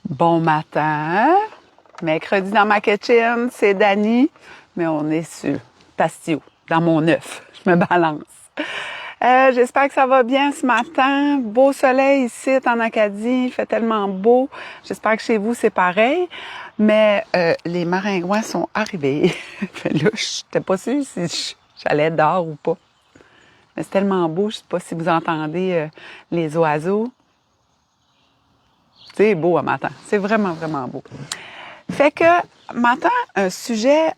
Bon matin, mercredi dans ma kitchen, c'est Dani, mais on est sur Pastio, dans mon œuf. Je me balance. J'espère que ça va bien ce matin. Beau soleil ici en Acadie, il fait tellement beau. J'espère que chez vous c'est pareil. Mais les maringouins sont arrivés. Là, je n'étais pas sûre si j'allais être dehors ou pas. Mais c'est tellement beau, je ne sais pas si vous entendez les oiseaux. C'est beau à matin. C'est vraiment, vraiment beau. Fait que, matin, un sujet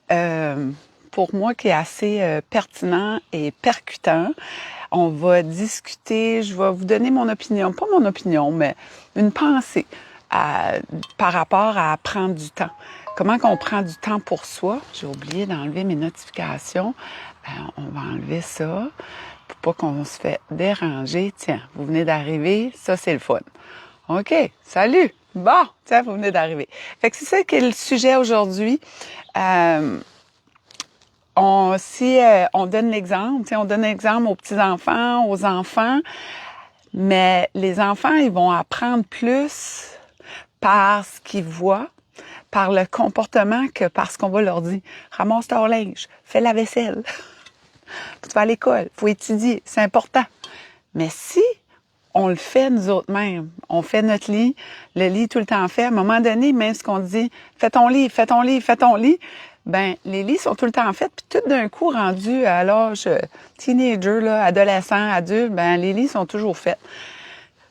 pour moi qui est assez pertinent et percutant. On va discuter, je vais vous donner mon opinion, pas mon opinion, mais une pensée par rapport à prendre du temps. Comment qu'on prend du temps pour soi. J'ai oublié d'enlever mes notifications. On va enlever ça pour pas qu'on se fait déranger. Tiens, vous venez d'arriver, ça c'est le fun. OK, salut! Bon, tiens, vous venez d'arriver. Fait que c'est ça qui est le sujet aujourd'hui. On donne l'exemple, on donne l'exemple aux petits-enfants, aux enfants, mais les enfants, ils vont apprendre plus par ce qu'ils voient, par le comportement que par ce qu'on va leur dire. Ramasse ton linge, fais la vaisselle, tu vas à l'école, faut étudier, c'est important. Mais si on le fait nous autres mêmes, on fait notre lit, le lit tout le temps fait, à un moment donné, même ce qu'on dit, fais ton lit, fais ton lit, fais ton lit, ben les lits sont tout le temps faits, puis tout d'un coup, rendu à l'âge teenager, là, adolescent, adulte, ben les lits sont toujours faits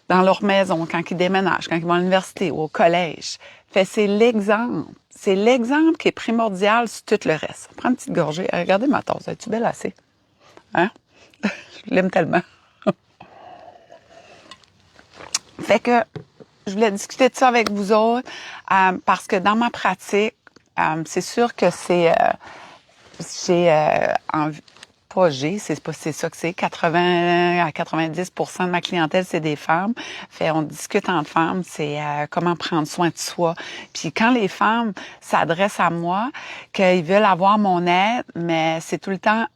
dans leur maison, quand ils déménagent, quand ils vont à l'université ou au collège. Fait c'est l'exemple qui est primordial sur tout le reste. Prends une petite gorgée. Regardez ma tasse, es-tu belle assez? Hein? Je l'aime tellement. Fait que je voulais discuter de ça avec vous autres parce que dans ma pratique, c'est sûr que c'est c'est ça que c'est 80 à 90% de ma clientèle c'est des femmes. Fait on discute entre femmes, c'est comment prendre soin de soi. Puis quand les femmes s'adressent à moi, qu'ils veulent avoir mon aide, mais c'est tout le temps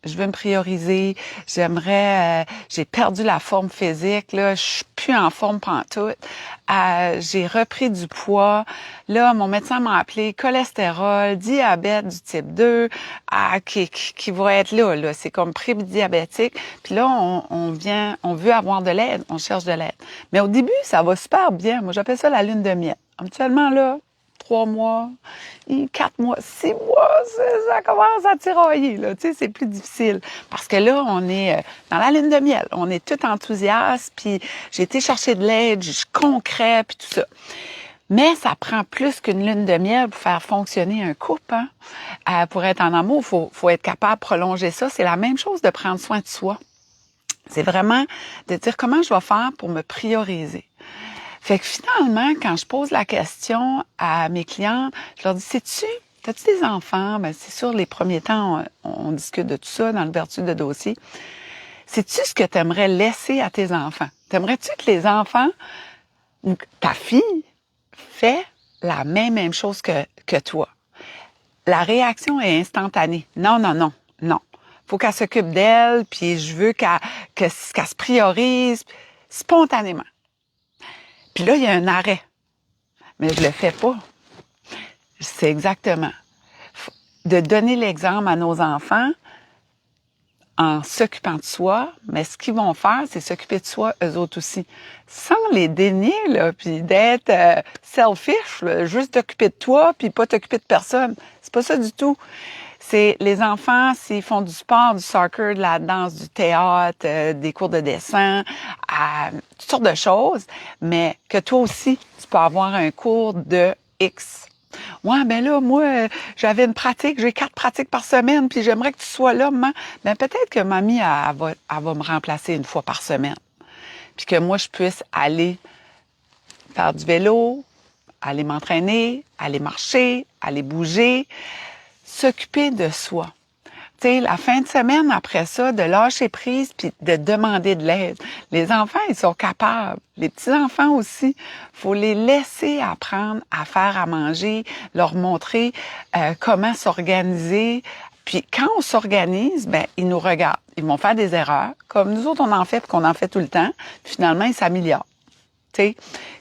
je veux me prioriser, j'ai perdu la forme physique, là, je suis plus en forme pantoute, j'ai repris du poids, là, mon médecin m'a appelé cholestérol, diabète du type 2, qui va être là, c'est comme pré-diabétique, puis là, on veut avoir de l'aide, on cherche de l'aide. Mais au début, ça va super bien, moi j'appelle ça la lune de miel. Habituellement, là, 3 mois, 4 mois, 6 mois, ça commence à tirailler, là. Tu sais, c'est plus difficile. Parce que là, on est dans la lune de miel. On est tout enthousiaste, puis j'ai été chercher de l'aide, je suis concret, puis tout ça. Mais ça prend plus qu'une lune de miel pour faire fonctionner un couple, hein. Pour être en amour, faut être capable de prolonger ça. C'est la même chose de prendre soin de soi. C'est vraiment de dire comment je vais faire pour me prioriser. Fait que finalement, quand je pose la question à mes clientes, je leur dis, t'as-tu des enfants? Ben, c'est sûr, les premiers temps, on discute de tout ça dans l'ouverture de dossier. Sais-tu ce que tu aimerais laisser à tes enfants? T'aimerais-tu que les enfants ou ta fille fait la même chose que toi? La réaction est instantanée. Non, non, non, non. Faut qu'elle s'occupe d'elle, puis je veux qu'elle se priorise spontanément. Puis là, il y a un arrêt. Mais je le fais pas. C'est exactement. De donner l'exemple à nos enfants en s'occupant de soi, mais ce qu'ils vont faire, c'est s'occuper de soi eux autres aussi. Sans les dénier, là, puis d'être selfish, là, juste t'occuper de toi, puis pas t'occuper de personne. C'est pas ça du tout. C'est les enfants, s'ils font du sport, du soccer, de la danse, du théâtre, des cours de dessin, toutes sortes de choses, mais que toi aussi, tu peux avoir un cours de X. Ouais, ben là, moi, j'avais une pratique, j'ai 4 pratiques par semaine, puis j'aimerais que tu sois là, maman. Ben peut-être que mamie, elle va me remplacer une fois par semaine. Puis que moi, je puisse aller faire du vélo, aller m'entraîner, aller marcher, aller bouger, s'occuper de soi. Tu sais, la fin de semaine, après ça, de lâcher prise puis de demander de l'aide. Les enfants, ils sont capables. Les petits-enfants aussi. Faut les laisser apprendre à faire à manger, leur montrer comment s'organiser. Puis quand on s'organise, ben ils nous regardent. Ils vont faire des erreurs, comme nous autres, on en fait puis qu'on en fait tout le temps. Puis finalement, ils s'améliorent. Tu sais,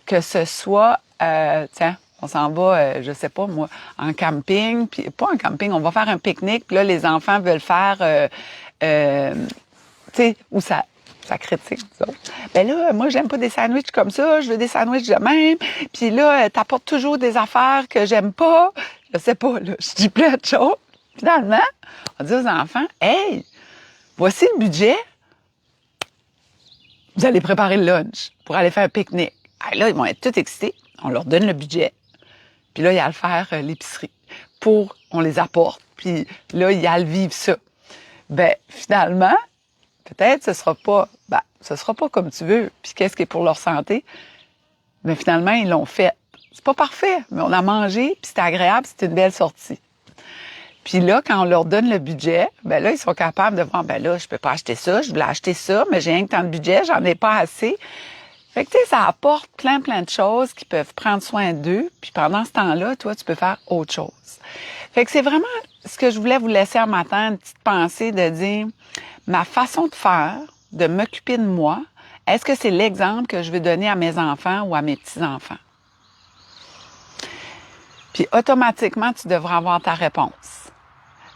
que ce soit tiens, on s'en va, je sais pas moi, en camping, puis pas en camping, on va faire un pique-nique, puis là, les enfants veulent faire, tu sais, où ça critique, disons. Ben là, moi, j'aime pas des sandwichs comme ça, je veux des sandwichs de même, puis là, t'apportes toujours des affaires que j'aime pas, je sais pas, là, je dis plein de choses. Finalement, on dit aux enfants, « Hey, voici le budget, vous allez préparer le lunch pour aller faire un pique-nique. » Là, ils vont être tout excités, on leur donne le budget. Puis là, il y a à le faire l'épicerie. On les apporte, puis là, il y a à le vivre ça. Ben, finalement, peut-être ce sera pas comme tu veux. Puis qu'est-ce qui est pour leur santé? Mais finalement, ils l'ont fait. C'est pas parfait, mais on a mangé, puis c'était agréable, c'était une belle sortie. Puis là, quand on leur donne le budget, ben là, ils sont capables de voir, ben là, je peux pas acheter ça, je voulais acheter ça, mais j'ai rien que tant de budget, j'en ai pas assez. Fait que, tu sais, ça apporte plein de choses qui peuvent prendre soin d'eux. Puis pendant ce temps-là, toi, tu peux faire autre chose. Fait que c'est vraiment ce que je voulais vous laisser un matin, une petite pensée de dire, ma façon de faire, de m'occuper de moi, est-ce que c'est l'exemple que je veux donner à mes enfants ou à mes petits-enfants? Puis automatiquement, tu devras avoir ta réponse.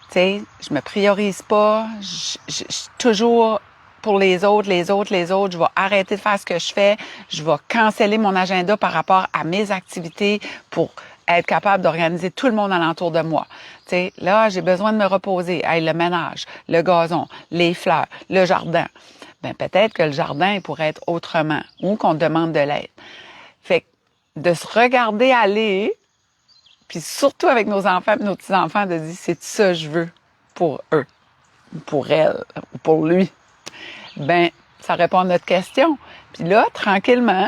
Tu sais, je me priorise pas, je toujours pour les autres, je vais arrêter de faire ce que je fais, je vais canceller mon agenda par rapport à mes activités pour être capable d'organiser tout le monde alentour de moi. Tu sais, là, j'ai besoin de me reposer. Hey, le ménage, le gazon, les fleurs, le jardin. Ben peut-être que le jardin il pourrait être autrement ou qu'on demande de l'aide. Fait que de se regarder aller, puis surtout avec nos enfants et nos petits-enfants, de dire, c'est ça que je veux pour eux, pour elle, ou pour lui. Ben, ça répond à notre question. Puis là, tranquillement,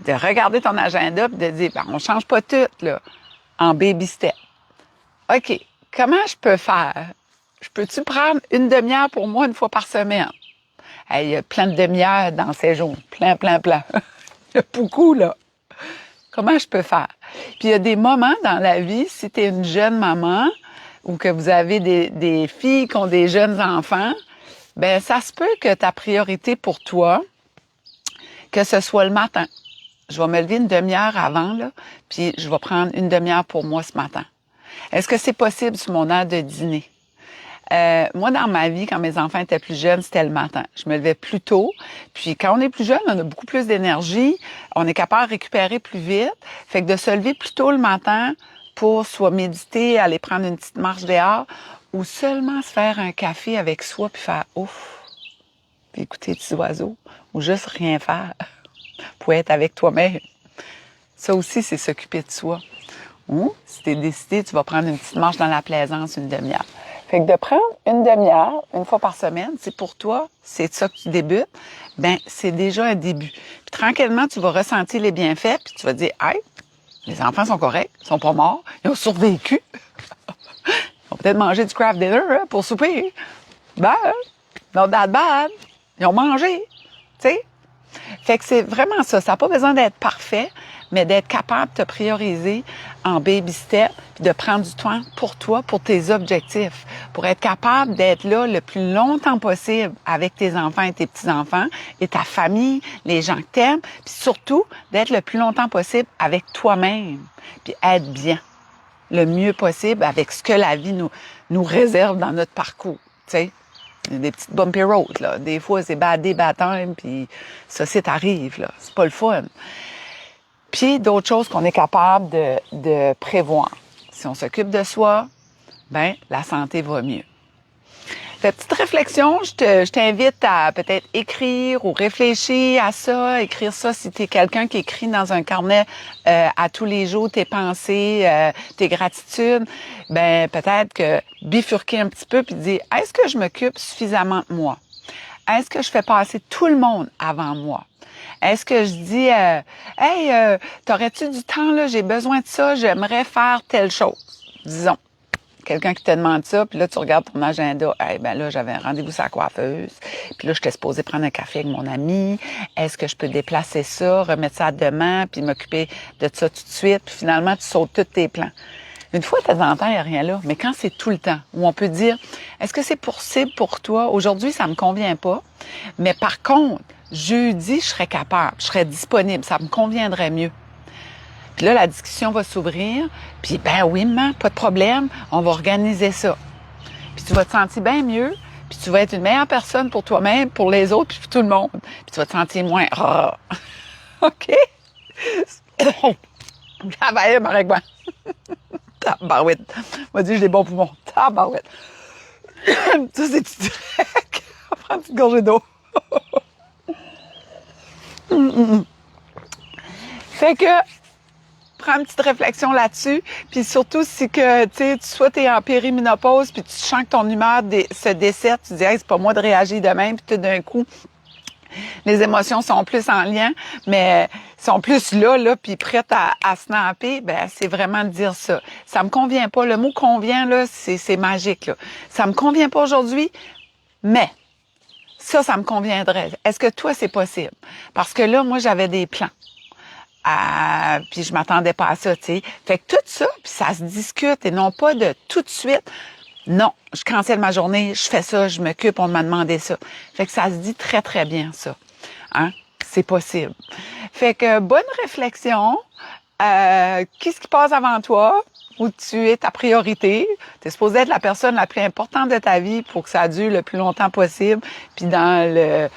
de regarder ton agenda puis de dire, ben, on change pas tout, là, en baby step. OK, comment je peux faire? Je peux-tu prendre une demi-heure pour moi une fois par semaine? Hey, il y a plein de demi-heures dans ces jours. Plein. Il y a beaucoup, là. Comment je peux faire? Puis il y a des moments dans la vie, si tu es une jeune maman ou que vous avez des filles qui ont des jeunes enfants, ben ça se peut que ta priorité pour toi, que ce soit le matin. Je vais me lever une demi-heure avant, là, puis je vais prendre une demi-heure pour moi ce matin. Est-ce que c'est possible sur mon heure de dîner? Moi, dans ma vie, quand mes enfants étaient plus jeunes, c'était le matin. Je me levais plus tôt. Puis quand on est plus jeune, on a beaucoup plus d'énergie. On est capable de récupérer plus vite. Fait que de se lever plus tôt le matin pour soit méditer, aller prendre une petite marche dehors ou seulement se faire un café avec soi puis faire ouf, puis écouter les petits oiseaux ou juste rien faire pour être avec toi-même. Ça aussi, c'est s'occuper de soi. Ou, si tu es décidé, tu vas prendre une petite marche dans la plaisance une demi-heure. Fait que de prendre une demi-heure, une fois par semaine, c'est pour toi, c'est ça que tu débutes, ben c'est déjà un début. Puis tranquillement, tu vas ressentir les bienfaits, puis tu vas dire, hey, les enfants sont corrects, ils sont pas morts, ils ont survécu. Ils ont peut-être mangé du craft dinner hein, pour souper. Ben, not that bad. Ils ont mangé, tu sais. Fait que c'est vraiment ça. Ça n'a pas besoin d'être parfait, mais d'être capable de te prioriser en baby step, puis de prendre du temps pour toi, pour tes objectifs, pour être capable d'être là le plus longtemps possible avec tes enfants et tes petits-enfants et ta famille, les gens que t'aimes, puis surtout d'être le plus longtemps possible avec toi-même, puis être bien, le mieux possible avec ce que la vie nous réserve dans notre parcours, tu sais. Il y a des petites bumpy roads, là. Des fois, c'est bad day, bad time, puis ça, c'est arrive, là. C'est pas le fun. Puis, d'autres choses qu'on est capable de prévoir. Si on s'occupe de soi, ben la santé va mieux. Cette petite réflexion, je t'invite à peut-être écrire ou réfléchir à ça, écrire ça si tu es quelqu'un qui écrit dans un carnet à tous les jours tes pensées, tes gratitudes, ben peut-être que bifurquer un petit peu puis dire est-ce que je m'occupe suffisamment de moi? Est-ce que je fais passer tout le monde avant moi? Est-ce que je dis hey, t'aurais-tu du temps là, j'ai besoin de ça, j'aimerais faire telle chose, disons. Quelqu'un qui te demande ça, puis là, tu regardes ton agenda. Hey, ben là, j'avais un rendez-vous sur la coiffeuse. Puis là, j'étais supposée prendre un café avec mon ami. Est-ce que je peux déplacer ça, remettre ça à demain, puis m'occuper de ça tout de suite? Puis finalement, tu sautes tous tes plans. Une fois de temps en temps, il n'y a rien là. Mais quand c'est tout le temps, où on peut dire, est-ce que c'est possible pour toi? Aujourd'hui, ça me convient pas. Mais par contre, jeudi, je serais capable, je serais disponible. Ça me conviendrait mieux. Puis là, la discussion va s'ouvrir. Puis, ben oui, maman, pas de problème, on va organiser ça. Puis tu vas te sentir bien mieux. Puis tu vas être une meilleure personne pour toi-même, pour les autres, puis pour tout le monde. Puis tu vas te sentir moins rare. OK? Travailler, ma règle. Tabarouette. On va dire, j'ai des bons poumons. Tabarouette. Ça, c'est du direct. On va prendre une petite gorgée d'eau. Fait que, prends une petite réflexion là-dessus. Puis surtout, si que, tu sais, soit t'es en périménopause, puis tu sens que ton humeur se desserte, tu dis, hey, c'est pas moi de réagir de même, puis tout d'un coup, les émotions sont plus en lien, mais sont plus là, puis prêtes à snapper, ben c'est vraiment de dire ça. Ça me convient pas. Le mot convient, là, c'est magique, là. Ça me convient pas aujourd'hui, mais ça me conviendrait. Est-ce que toi, c'est possible? Parce que là, moi, j'avais des plans. Puis je m'attendais pas à ça, tu sais. Fait que tout ça, puis ça se discute et non pas de tout de suite. Non, je cancelle ma journée, je fais ça, je m'occupe, on m'a demandé ça. Fait que ça se dit très, très bien, ça. Hein? C'est possible. Fait que bonne réflexion. Qu'est-ce qui passe avant toi? Où tu es ta priorité? Tu es supposé être la personne la plus importante de ta vie pour que ça dure le plus longtemps possible. Puis dans le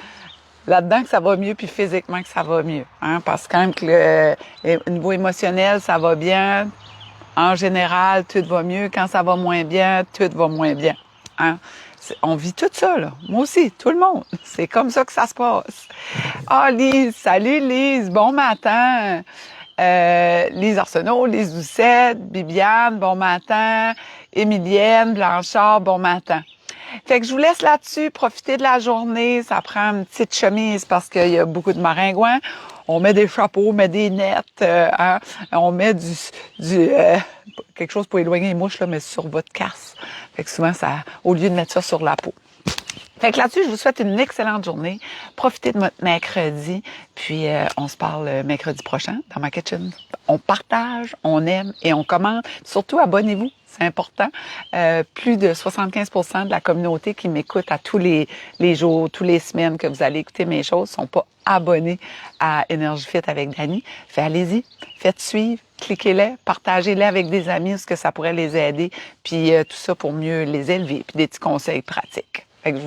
là-dedans que ça va mieux, puis physiquement que ça va mieux. Hein? Parce que quand même que au niveau émotionnel, ça va bien. En général, tout va mieux. Quand ça va moins bien, tout va moins bien. Hein? On vit tout ça, là. Moi aussi, tout le monde. C'est comme ça que ça se passe. Ah, Lise, salut Lise, bon matin. Lise Arsenault, Lise Doucette, Bibiane, bon matin. Émilienne, Blanchard, bon matin. Fait que je vous laisse là-dessus, profiter de la journée. Ça prend une petite chemise parce qu'il y a beaucoup de maringouins. On met des chapeaux, on met des nettes, hein? On met quelque chose pour éloigner les mouches, là, mais sur votre casse. Fait que souvent, ça, au lieu de mettre ça sur la peau. Fait que là-dessus, je vous souhaite une excellente journée. Profitez de votre mercredi. Puis, on se parle mercredi prochain dans ma kitchen. On partage, on aime et on commente. Surtout, abonnez-vous. C'est important. Plus de 75% de la communauté qui m'écoute à tous les jours, tous les semaines que vous allez écouter mes choses sont pas abonnés à Énergie Fit avec Dani. Fait allez-y, faites suivre, cliquez-les, partagez-les avec des amis, ce que ça pourrait les aider. Puis tout ça pour mieux les élever. Puis des petits conseils pratiques. Fait que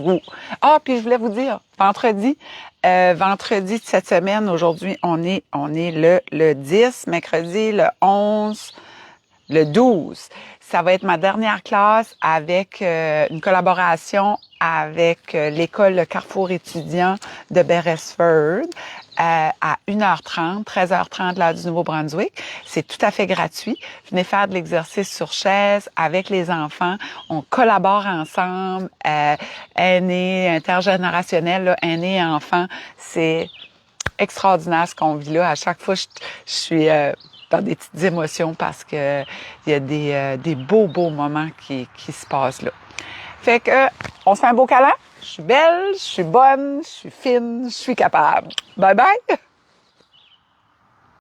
puis je voulais vous dire, vendredi de cette semaine, aujourd'hui, on est le 10, mercredi, le 11, le 12. Ça va être ma dernière classe avec une collaboration avec l'école Le Carrefour étudiant de Beresford à 1h30, 13h30 l'heure du Nouveau-Brunswick. C'est tout à fait gratuit. Venez faire de l'exercice sur chaise avec les enfants. On collabore ensemble, aînés, intergénérationnel, là, aînés et enfants. C'est extraordinaire ce qu'on vit là. À chaque fois, je suis dans des petites émotions parce que il y a des beaux moments qui se passent là. Fait que on se fait un beau câlin. Je suis belle, je suis bonne, je suis fine, je suis capable. Bye bye!